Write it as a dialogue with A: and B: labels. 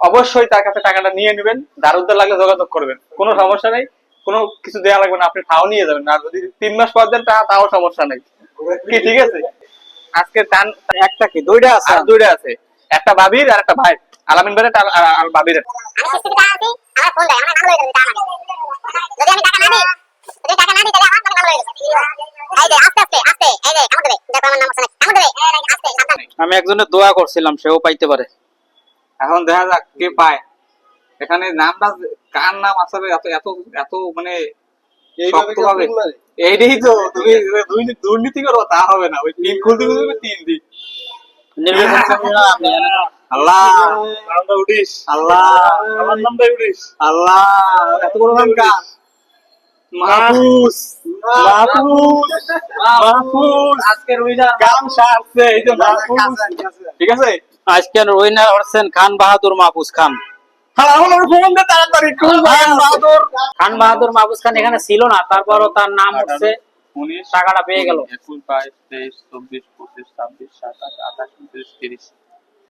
A: অবশ্যই তার কাছে টাকাটা নিয়ে নেবেন, ধার উদ্ধার লাগলে যোগাযোগ করবেন, কোনো সমস্যা নেই, কোনো কিছু দেওয়া লাগবে না, আপনি তাও নিয়ে যাবেন। আর যদি 3 মাস পর দেন তাও সমস্যা নেই, কি ঠিক আছে? আজকে টান
B: একটা কি দুইটা আছে?
A: আর দুইটা আছে, একটা ভাবির আর একটা ভাই, আলামিন ভাইয়ের আর ভাবির।
C: আমি কিস্তিতে টাকা আছি, আমার ফোন দেয়, আমার নাম লয়ে যাবে টাকা না দিই। যদি আমি টাকা না দিই, যদি টাকা না দিই তাহলে আমার নাম লয়ে যাবে। এই যে আস্তে আস্তে আস্তে, এই যে কামড় দেবে, দেখো আমার নাম আছে না, কামড় দেবে, আস্তে সাবধানে।
B: আমি একজনের দোয়া করছিলাম, সেও পাইতে পারে।
A: এখন দেখা যাক কে পায়। এখানে নামটা কার নাম আসলে এত এত এত মানে শক্ত হবে, এইটাই তো। তুমি দুর্নীতি করো তা হবে না, ওই তিন খুলতে খুলতে 3 দিন।
B: নির্বাচন কমিশনার আপনি জানেন না?
A: আল্লাহ নামটা উঠিস, আল্লাহ আমার নামটা উঠিস, আল্লাহ এত বড় নাম কার? মাহফুজ, মাহফুজ, মাহফুজ আজকের উইনার কাম সারছে, এই যে মাহফুজ, ঠিক আছে।
B: আজকের উইনার হচ্ছেন খান বাহাদুর মাহফুজ খান।
A: হ্যাঁ আমার ফোন দে তাড়াতাড়ি, কোন খান বাহাদুর?
B: খান বাহাদুর মাহফুজ খান এখানে ছিল না, তারপরও তার নাম হচ্ছে,
A: 19
B: টাকাটা পেয়ে গেল।
A: 21 22 23 24 25 26 27 28 29 30।